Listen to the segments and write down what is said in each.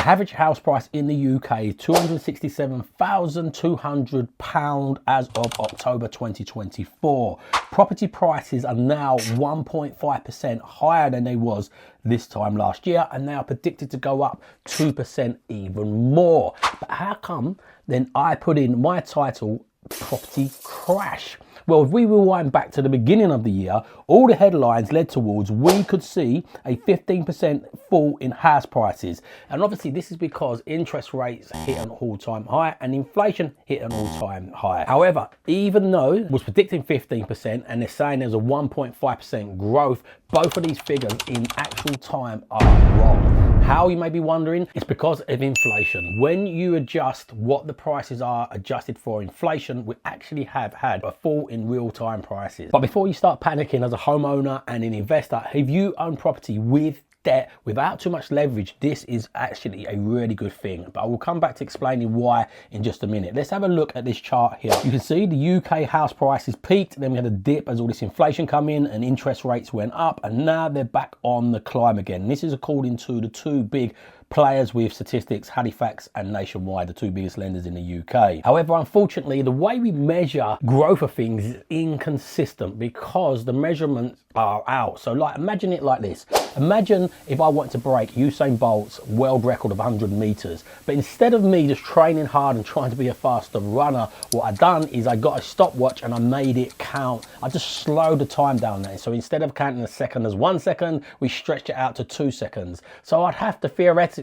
Average house price in the UK is £267,200 as of October 2024. Property prices are now 1.5% higher than they was this time last year, and they are predicted to go up 2% even more. But how come then I put in my title, Property Crash? Well, if we rewind back to the beginning of the year, all the headlines led towards we could see a 15% fall in house prices. And obviously this is because interest rates hit an all-time high and inflation hit an all-time high. However, even though it was predicting 15% and they're saying there's a 1.5% growth, both of these figures in actual time are wrong. How, you may be wondering? It's because of inflation. When you adjust what the prices are adjusted for inflation, we actually have had a fall in real-time prices. But before you start panicking as a homeowner and an investor, if you own property with debt without too much leverage, this is actually a really good thing. But I will come back to explaining why in just a minute. Let's have a look at this chart here. You can see the UK house prices peaked, then we had a dip as all this inflation come in and interest rates went up, and now they're back on the climb again. This is according to the two big players with statistics, Halifax and Nationwide, the two biggest lenders in the UK. However, unfortunately, the way we measure growth of things is inconsistent because the measurements are out. So like, imagine it like this. Imagine if I wanted to break Usain Bolt's world record of 100 meters, but instead of me just training hard and trying to be a faster runner, what I done is I got a stopwatch and I made it count. I just slowed the time down there. So instead of counting a second as 1 second, we stretched it out to 2 seconds. So I'd have to theoretically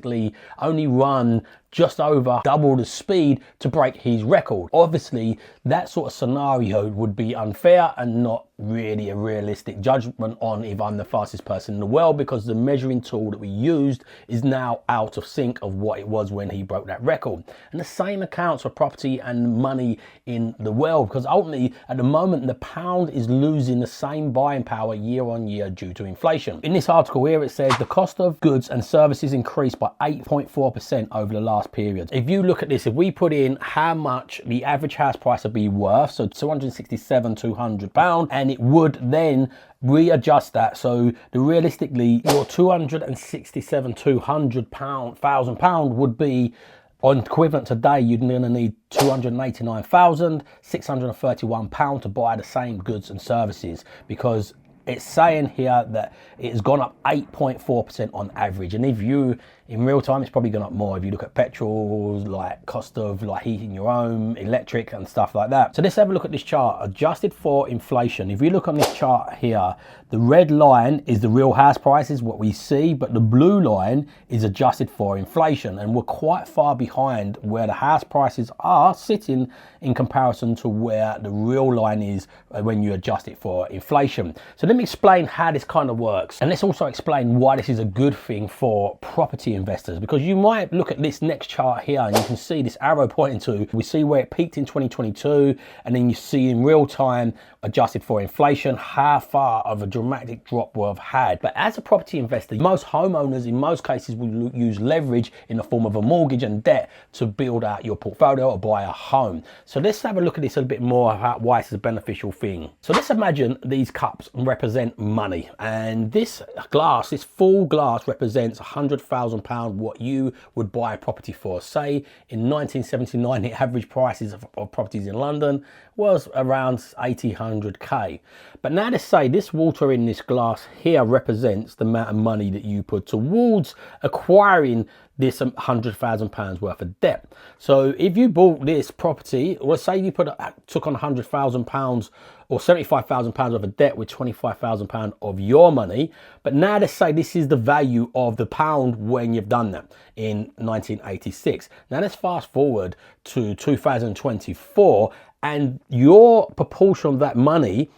only run just over double the speed to break his record. Obviously, that sort of scenario would be unfair and not really a realistic judgment on if I'm the fastest person in the world, because the measuring tool that we used is now out of sync of what it was when he broke that record. And the same accounts for property and money in the world, because ultimately at the moment the pound is losing the same buying power year on year due to inflation. In this article here it says the cost of goods and services increased by 8.4% over the last period. If you look at this, if we put in how much the average house price would be worth, so £267,200, and it would then readjust that, so realistically your £267,200 would be on equivalent today, you're going to need £289,631 to buy the same goods and services, because it's saying here that it's gone up 8.4% on average. And if you, in real time, it's probably gone up more. If you look at petrol, like cost of like heating your home, electric and stuff like that. So let's have a look at this chart, adjusted for inflation. If you look on this chart here, the red line is the real house prices, what we see, but the blue line is adjusted for inflation. And we're quite far behind where the house prices are sitting in comparison to where the real line is when you adjust it for inflation. So let me explain how this kind of works. And let's also explain why this is a good thing for property investors, because you might look at this next chart here and you can see this arrow pointing to, we see where it peaked in 2022, and then you see in real time, adjusted for inflation, how far of a dramatic drop we've had. But as a property investor, most homeowners in most cases will use leverage in the form of a mortgage and debt to build out your portfolio or buy a home. So let's have a look at this a bit more about why it's a beneficial thing. So let's imagine these cups represent money, and this glass, this full glass, represents £100,000 what you would buy a property for. Say in 1979 the average prices of properties in London was around 1,800k. But now let's say this water in this glass here represents the amount of money that you put towards acquiring this £100,000 worth of debt. So if you bought this property, or say you took on £100,000 or £75,000 worth of debt with £25,000 of your money, but now let's say this is the value of the pound when you've done that in 1986. Now let's fast forward to 2024, and your proportion of that money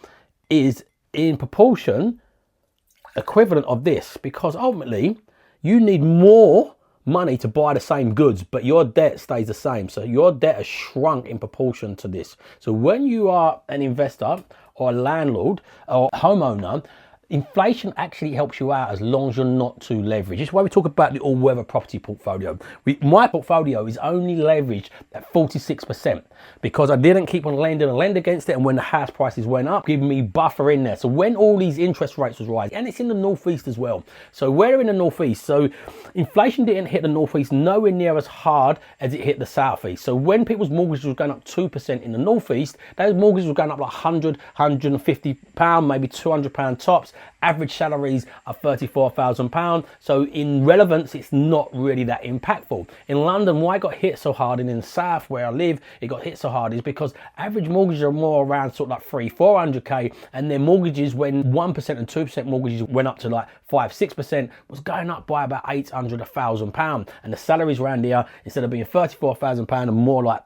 is in proportion equivalent of this, because ultimately you need more money to buy the same goods, but your debt stays the same. So your debt has shrunk in proportion to this. So when you are an investor or a landlord or homeowner, Inflation actually helps you out as long as you're not too leveraged. This is why we talk about the all-weather property portfolio. My portfolio is only leveraged at 46% because I didn't keep on lending and lend against it, and when the house prices went up, giving me buffer in there. So when all these interest rates was rising, and it's in the northeast as well. So we're in the northeast. So inflation didn't hit the northeast nowhere near as hard as it hit the southeast. So when people's mortgages were going up 2% in the northeast, those mortgages were going up like 100, 150 pound, maybe 200 pound tops. Average salaries are £34,000. So in relevance, it's not really that impactful. In London, why it got hit so hard, and in the south where I live, it got hit so hard is because average mortgages are more around sort of like 300-400k, and their mortgages, when 1% and 2% mortgages went up to like 5-6%, was going up by about 800, £1,000. And the salaries around here, instead of being £34,000 and more like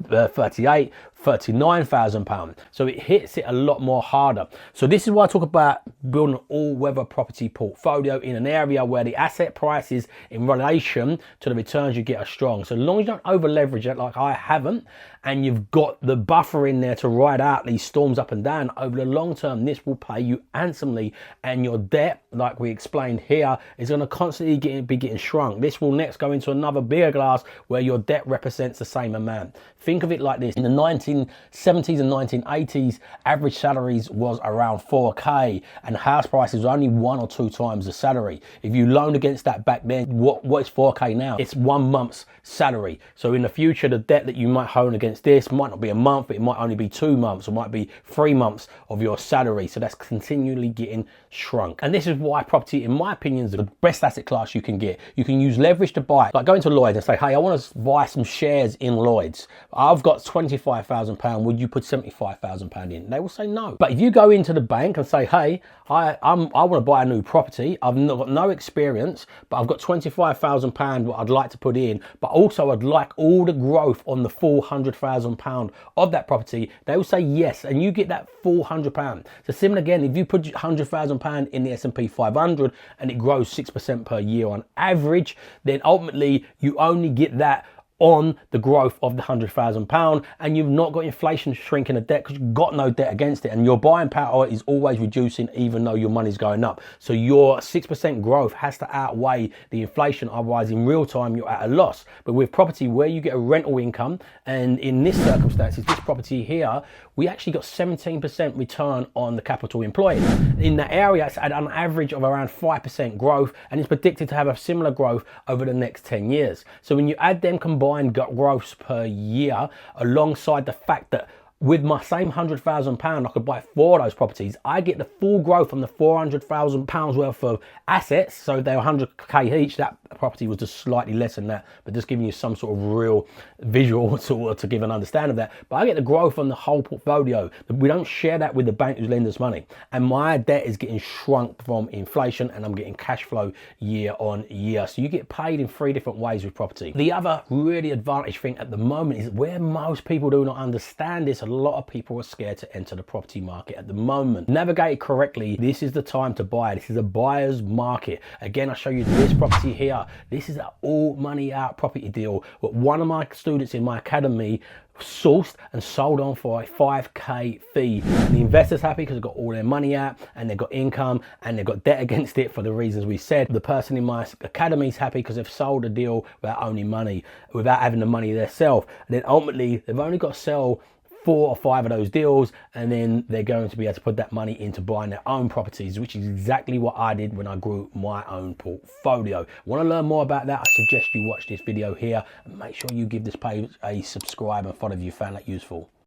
38, £39,000. So it hits it a lot more harder. So this is why I talk about building an all-weather property portfolio in an area where the asset prices in relation to the returns you get are strong. So as long as you don't over leverage it like I haven't, and you've got the buffer in there to ride out these storms up and down, over the long term, this will pay you handsomely, and your debt, like we explained here, is going to constantly be getting shrunk. This will next go into another bigger glass where your debt represents the same amount. Think of it like this. In the 1970s and 1980s, average salaries was around 4k, and house prices were only 1 or 2 times the salary. If you loaned against that back then, what is 4k now? It's 1 month's salary. So in the future, the debt that you might own against this might not be a month, but it might only be 2 months, or might be 3 months of your salary. So that's continually getting shrunk. And this is why property, in my opinion, is the best asset class you can get. You can use leverage to buy. Like go into Lloyd's and say, hey, I want to buy some shares in Lloyd's. I've got £25,000. Would you put £75,000 in? They will say no. But if you go into the bank and say, hey, I want to buy a new property. I've got no experience, but I've got £25,000 what I'd like to put in, but also I'd like all the growth on the full £100,000 of that property. They will say yes, and you get that full £100. So similar again, if you put £100,000 in the S&P 500 and it grows 6% per year on average, then ultimately you only get that on the growth of the £100,000, and you've not got inflation shrinking the debt because you've got no debt against it, and your buying power is always reducing even though your money's going up. So your 6% growth has to outweigh the inflation, otherwise in real time you're at a loss. But with property where you get a rental income, and in this circumstances, this property here, we actually got 17% return on the capital employed. In that area, it's at an average of around 5% growth, and it's predicted to have a similar growth over the next 10 years. So when you add them combined growths per year, alongside the fact that with my same £100,000, I could buy 4 of those properties. I get the full growth on the £400,000 worth of assets. So they're 100k each. That property was just slightly less than that, but just giving you some sort of real visual to give an understanding of that. But I get the growth on the whole portfolio. We don't share that with the bank who's lending us money. And my debt is getting shrunk from inflation, and I'm getting cash flow year on year. So you get paid in 3 different ways with property. The other really advantage thing at the moment is where most people do not understand this. A lot of people are scared to enter the property market at the moment. Navigate it correctly, this is the time to buy. This is a buyer's market. Again, I show you this property here. This is an all money out property deal. But one of my students in my academy sourced and sold on for a 5k fee, and the investor's happy because they've got all their money out, and they've got income, and they've got debt against it for the reasons we said. The person in my academy is happy because they've sold a deal without owning money, without having the money themselves, and then ultimately they've only got to sell 4 or 5 of those deals, and then they're going to be able to put that money into buying their own properties, which is exactly what I did when I grew my own portfolio. Want to learn more about that? I suggest you watch this video here, and make sure you give this page a subscribe and follow if you found that useful.